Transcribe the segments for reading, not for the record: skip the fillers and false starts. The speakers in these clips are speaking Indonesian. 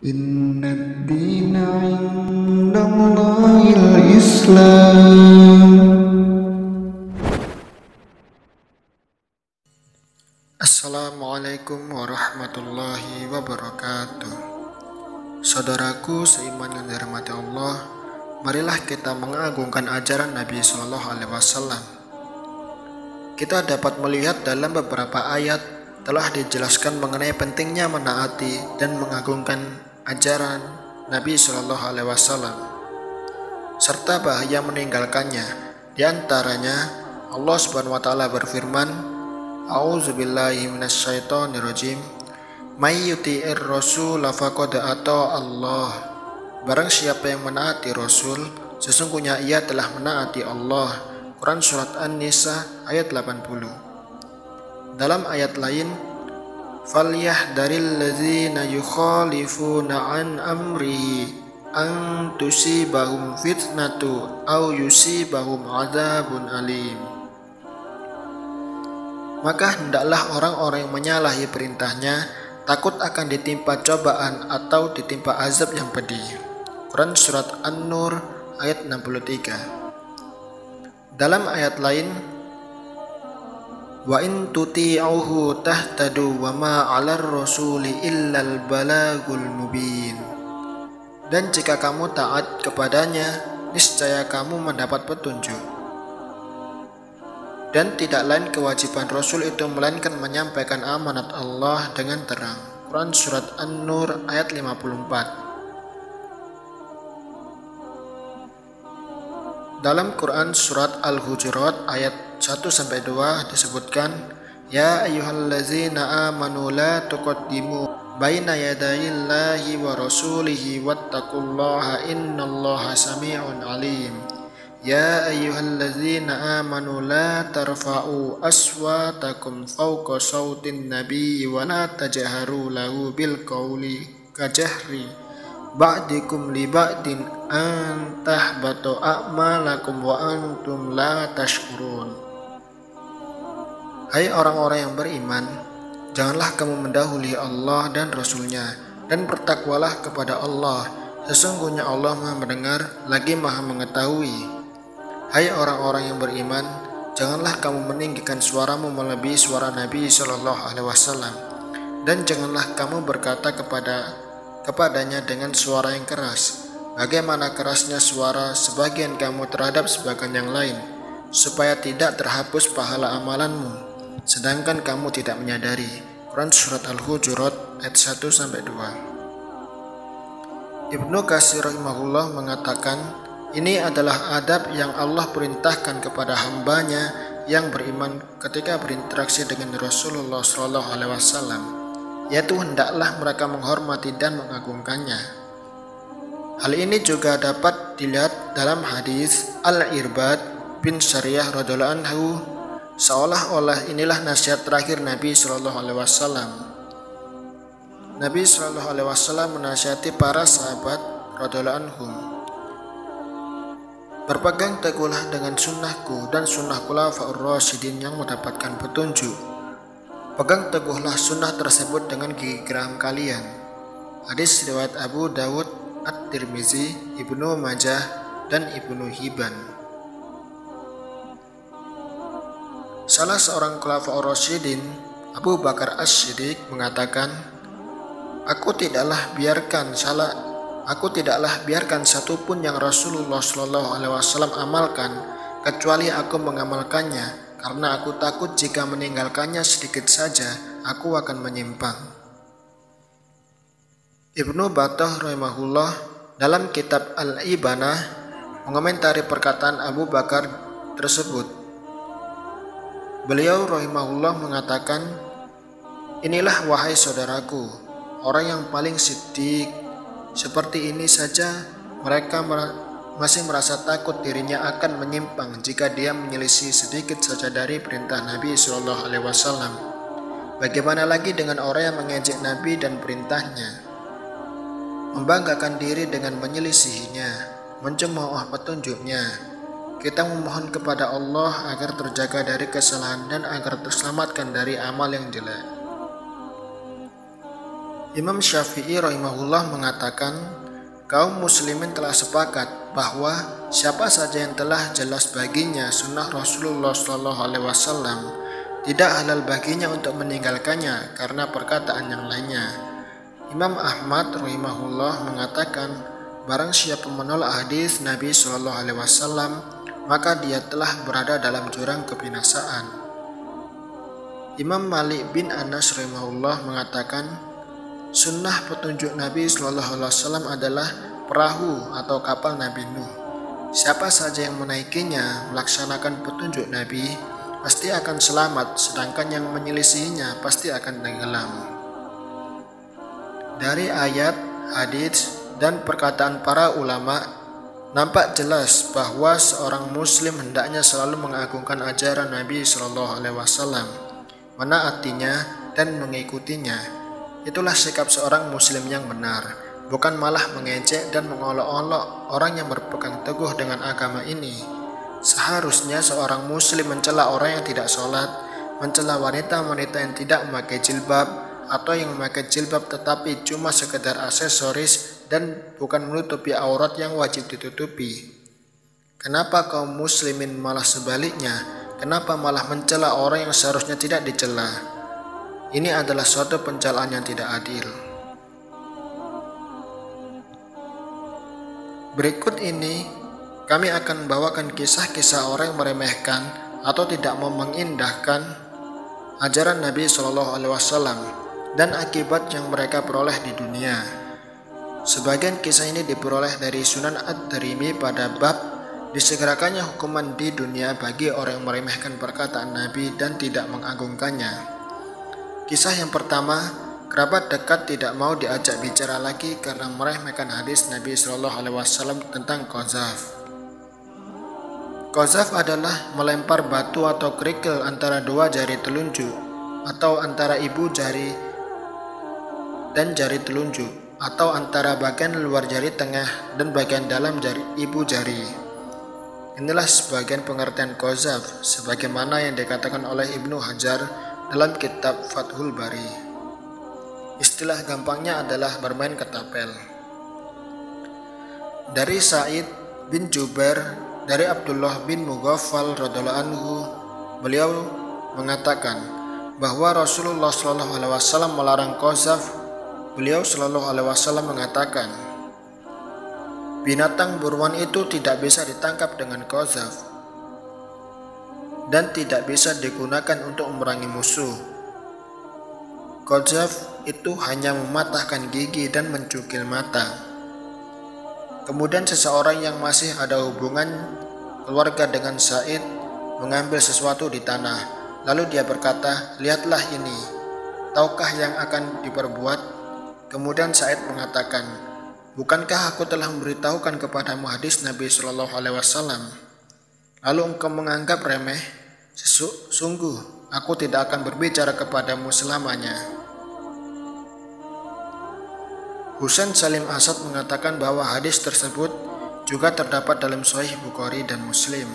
Inna dina indallahil Islam. Assalamualaikum warahmatullahi wabarakatuh. Saudaraku seiman yang dirahmati Allah, marilah kita mengagungkan ajaran Nabi Shallallahu Alaihi Wasallam. Kita dapat melihat dalam beberapa ayat telah dijelaskan mengenai pentingnya menaati dan mengagungkan ajaran Nabi Shallallahu Alaihi Wasallam serta bahaya meninggalkannya. Di antaranya Allah Subhanahu Wa Taala berfirman, A'udzubillahi minasyaitonirrajim, May yuti'ir rasul faqad ata Allah. Barang siapa yang menaati Rasul, sesungguhnya ia telah menaati Allah. Quran Surat An-Nisa ayat 80. Dalam ayat lain, Falyahdharil ladzina yukhalifuna an amrihi an tusibahum fitnatu aw yusibahum adzabun alim. Maka hendaklah orang-orang yang menyalahi perintahnya takut akan ditimpa cobaan atau ditimpa azab yang pedih. Quran Surat An-Nur ayat 63. Dalam ayat lain, Wa in tuti'uhu tahtadu wa ma 'alar rasuli illal balagul mubin. Dan jika kamu taat kepadanya, niscaya kamu mendapat petunjuk. Dan tidak lain kewajiban Rasul itu melainkan menyampaikan amanat Allah dengan terang. Quran Surat An-Nur ayat 54. Dalam Quran Surat Al-Hujurat ayat 1-2 disebutkan, Ya ayyuhallazina amanu la tuqaddimu baina yadayillahi wa rasulihi wattaqullaha innallaha sami'un alim. Ya ayyuhallazina amanu la tarfa'u aswatakum fawqa sautin nabiyyi wa la tajharu lahu bil qawli kajahri ba'dikum li ba'din an tahbatu a'malakum wa antum la tashkurun. Hai orang-orang yang beriman, janganlah kamu mendahului Allah dan Rasul-Nya, dan bertakwalah kepada Allah. Sesungguhnya Allah Maha mendengar lagi Maha mengetahui. Hai orang-orang yang beriman, janganlah kamu meninggikan suaramu melebihi suara Nabi Shallallahu Alaihi Wasallam, dan janganlah kamu berkata kepadanya dengan suara yang keras, bagaimana kerasnya suara sebagian kamu terhadap sebagian yang lain, supaya tidak terhapus pahala amalanmu, sedangkan kamu tidak menyadari. Quran Surat Al-Hujurat ayat 1-2. Ibnu Katsir rahimahullah mengatakan, ini adalah adab yang Allah perintahkan kepada hambanya yang beriman ketika berinteraksi dengan Rasulullah SAW, yaitu hendaklah mereka menghormati dan mengagungkannya. Hal ini juga dapat dilihat dalam hadis Al-Irbad bin Sariyah radhiyallahu anhu, seolah-olah inilah nasihat terakhir Nabi Shallallahu Alaihi Wasallam. Nabi Shallallahu Alaihi Wasallam menasihati para sahabat radhiyallahu anhum, berpegang teguhlah dengan sunnahku dan sunnah khulafaur rasyidin yang mendapatkan petunjuk. Pegang teguhlah sunnah tersebut dengan gigi geram kalian. Hadis riwayat Abu Dawud, At-Tirmizi, Ibnu Majah, dan Ibnu Hibban. Salah seorang khulafaur rasyidin, Abu Bakar As-Siddiq, mengatakan, Aku tidaklah biarkan satupun yang Rasulullah Shallallahu Alaihi Wasallam amalkan kecuali aku mengamalkannya, karena aku takut jika meninggalkannya sedikit saja aku akan menyimpang. Ibnu Battah rahimahullah dalam kitab Al-Ibanah mengomentari perkataan Abu Bakar tersebut. Beliau rahimahullah mengatakan, inilah wahai saudaraku, orang yang paling siddiq. Seperti ini saja mereka masih merasa takut dirinya akan menyimpang jika dia menyelisih sedikit saja dari perintah Nabi Shallallahu Alaihi Wasallam. Bagaimana lagi dengan orang yang mengejek Nabi dan perintahnya, membanggakan diri dengan menyelisihinya, mencemooh petunjuknya. Kita memohon kepada Allah agar terjaga dari kesalahan dan agar terselamatkan dari amal yang jelek. Imam Syafi'i rahimahullah mengatakan, kaum muslimin telah sepakat bahwa siapa saja yang telah jelas baginya sunnah Rasulullah SAW, tidak halal baginya untuk meninggalkannya karena perkataan yang lainnya. Imam Ahmad rahimahullah mengatakan, barang siapa menolak hadis Nabi SAW, maka dia telah berada dalam jurang kebinasaan. Imam Malik bin Anas rahimahullah mengatakan, sunnah petunjuk Nabi SAW adalah perahu atau kapal Nabi Nuh. Siapa saja yang menaikinya melaksanakan petunjuk Nabi pasti akan selamat, sedangkan yang menyelisihinya pasti akan tenggelam. Dari ayat, hadits, dan perkataan para ulama, nampak jelas bahwa seorang muslim hendaknya selalu mengagungkan ajaran Nabi SAW, menaatinya dan mengikutinya. Itulah sikap seorang muslim yang benar, bukan malah mengejek dan mengolok-olok orang yang berpegang teguh dengan agama ini. Seharusnya seorang muslim mencela orang yang tidak sholat, mencela wanita-wanita yang tidak memakai jilbab, atau yang memakai jilbab tetapi cuma sekedar aksesoris dan bukan menutupi aurat yang wajib ditutupi. Kenapa kaum muslimin malah sebaliknya? Kenapa malah mencela orang yang seharusnya tidak dicela? Ini adalah suatu pencelaan yang tidak adil. Berikut ini kami akan bawakan kisah-kisah orang yang meremehkan atau tidak mau mengindahkan ajaran Nabi SAW dan akibat yang mereka peroleh di dunia. Sebagian kisah ini diperoleh dari Sunan Ad-Darimi pada bab disegerakannya hukuman di dunia bagi orang yang meremehkan perkataan Nabi dan tidak mengagungkannya. Kisah yang pertama, kerabat dekat tidak mau diajak bicara lagi karena meremehkan hadis Nabi SAW tentang qazaf. Qazaf adalah melempar batu atau kerikil antara dua jari telunjuk atau antara ibu jari dan jari telunjuk atau antara bagian luar jari tengah dan bagian dalam jari ibu jari. Inilah sebagian pengertian qazaf sebagaimana yang dikatakan oleh Ibnu Hajar dalam kitab Fathul Bari. Istilah gampangnya adalah bermain ketapel. Dari Sa'id bin Jubair dari Abdullah bin Mughaffal radhiyallahu anhu, beliau mengatakan bahwa Rasulullah SAW melarang qazaf. Beliau SAW mengatakan, binatang buruan itu tidak bisa ditangkap dengan qazaf dan tidak bisa digunakan untuk memerangi musuh. Qazaf itu hanya mematahkan gigi dan mencukil mata. Kemudian seseorang yang masih ada hubungan keluarga dengan Sa'id mengambil sesuatu di tanah. Lalu dia berkata, lihatlah ini, tahukah yang akan diperbuat? Kemudian Sa'id mengatakan, bukankah aku telah memberitahukan kepadamu hadis Nabi SAW? Lalu engkau menganggap remeh? Sungguh, aku tidak akan berbicara kepadamu selamanya. Husain Salim Asad mengatakan bahwa hadis tersebut juga terdapat dalam Sahih Bukhari dan Muslim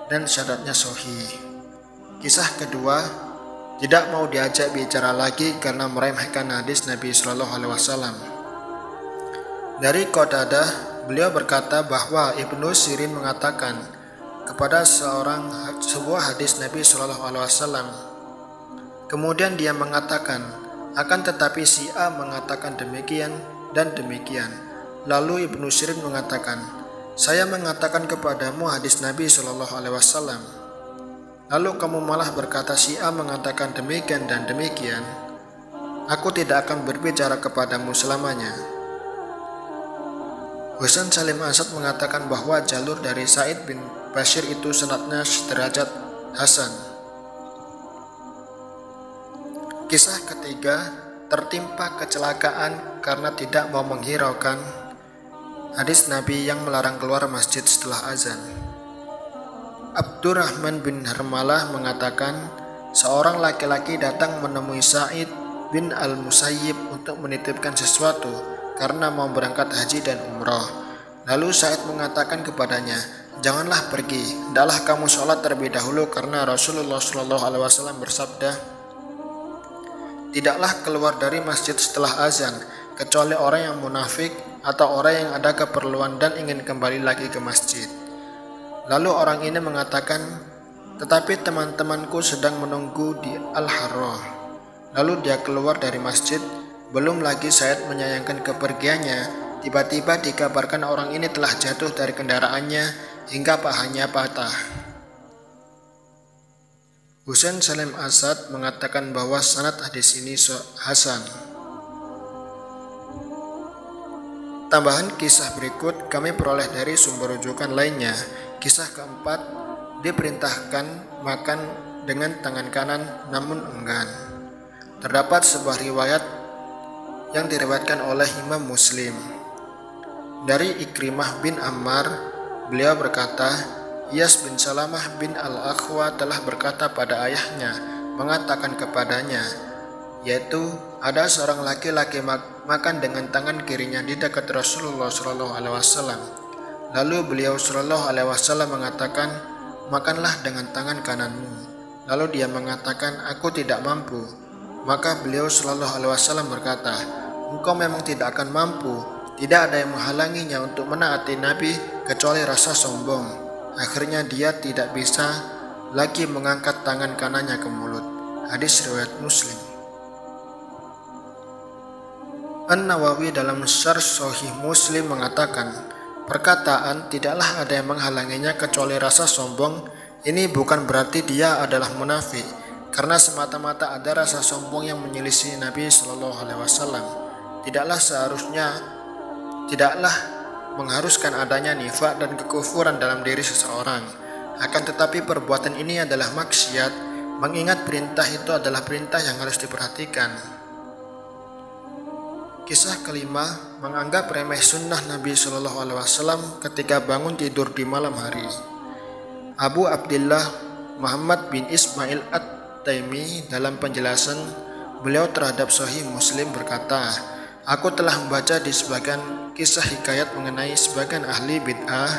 dan syaratnya sahih. Kisah kedua, tidak mau diajak bicara lagi karena meremehkan hadis Nabi SAW. Dari Qatadah, beliau berkata bahwa Ibnu Sirin mengatakan kepada sebuah hadis Nabi SAW. Kemudian dia mengatakan, akan tetapi si A mengatakan demikian dan demikian. Lalu Ibnu Sirin mengatakan, saya mengatakan kepadamu hadis Nabi SAW. Lalu kamu malah berkata si A mengatakan demikian dan demikian. Aku tidak akan berbicara kepadamu selamanya. Husain Salim Asad mengatakan bahwa jalur dari Sa'id bin Bashir itu sanadnya sederajat hasan. Kisah ketiga, tertimpa kecelakaan karena tidak mau menghiraukan hadis Nabi yang melarang keluar masjid setelah azan. Abdurrahman bin Harmalah mengatakan, seorang laki-laki datang menemui Sa'id bin Al-Musayyib untuk menitipkan sesuatu karena mau berangkat haji dan umrah. Lalu Sa'id mengatakan kepadanya, janganlah pergi, hendaklah kamu sholat terlebih dahulu karena Rasulullah SAW bersabda, tidaklah keluar dari masjid setelah azan, kecuali orang yang munafik atau orang yang ada keperluan dan ingin kembali lagi ke masjid. Lalu orang ini mengatakan, tetapi teman-temanku sedang menunggu di Al-Harrah. Lalu dia keluar dari masjid. Belum lagi Said menyayangkan kepergiannya, tiba-tiba dikabarkan orang ini telah jatuh dari kendaraannya hingga pahanya patah. Husain Salim Asad mengatakan bahwa sanad hadis ini hasan. Tambahan kisah berikut kami peroleh dari sumber rujukan lainnya. Kisah keempat, diperintahkan makan dengan tangan kanan namun enggan. Terdapat sebuah riwayat yang diriwayatkan oleh Imam Muslim dari Ikrimah bin Ammar. Beliau berkata, Iyas bin Salamah bin Al-Akhwa telah berkata pada ayahnya, mengatakan kepadanya, yaitu ada seorang laki-laki makan dengan tangan kirinya di dekat Rasulullah SAW. Lalu beliau SAW mengatakan, makanlah dengan tangan kananmu. Lalu dia mengatakan, aku tidak mampu. Maka beliau SAW berkata, engkau memang tidak akan mampu. Tidak ada yang menghalanginya untuk menaati Nabi kecuali rasa sombong. Akhirnya dia tidak bisa lagi mengangkat tangan kanannya ke mulut. Hadis riwayat Muslim. An-Nawawi dalam Syarh Sahih Muslim mengatakan, perkataan tidaklah ada yang menghalanginya kecuali rasa sombong ini bukan berarti dia adalah munafik, karena semata-mata ada rasa sombong yang menyelisih Nabi SAW. Tidaklah mengharuskan adanya nifak dan kekufuran dalam diri seseorang. Akan tetapi perbuatan ini adalah maksiat, mengingat perintah itu adalah perintah yang harus diperhatikan. Kisah kelima, menganggap remeh sunnah Nabi SAW ketika bangun tidur di malam hari. Abu Abdillah Muhammad bin Ismail At-Taimi dalam penjelasan beliau terhadap Sahih Muslim berkata, aku telah membaca di sebagian kisah hikayat mengenai sebagian ahli bid'ah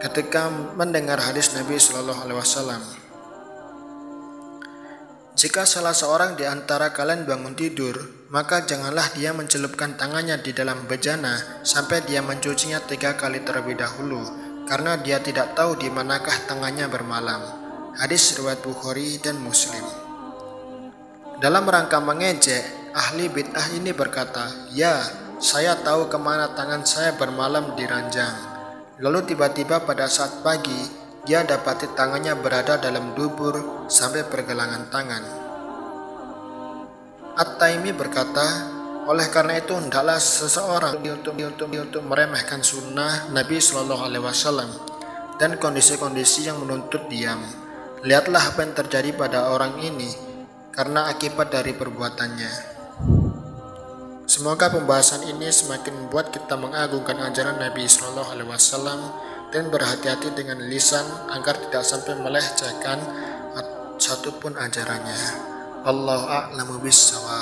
ketika mendengar hadis Nabi SAW. Jika salah seorang di antara kalian bangun tidur, maka janganlah dia mencelupkan tangannya di dalam bejana sampai dia mencucinya 3 kali terlebih dahulu, karena dia tidak tahu di manakah tangannya bermalam. Hadis riwayat Bukhari dan Muslim. Dalam rangka mengejek, ahli bid'ah ini berkata, ya, saya tahu kemana tangan saya bermalam di ranjang. Lalu tiba-tiba pada saat pagi, dia dapati tangannya berada dalam dubur sampai pergelangan tangan. At-Taimi berkata, oleh karena itu hendaklah seseorang untuk meremehkan sunnah Nabi SAW dan kondisi-kondisi yang menuntut diam. Lihatlah apa yang terjadi pada orang ini karena akibat dari perbuatannya. Semoga pembahasan ini semakin membuat kita mengagungkan ajaran Nabi SAW dan berhati-hati dengan lisan agar tidak sampai melecehkan satupun ajarannya. Allahu a'lamu bissawab.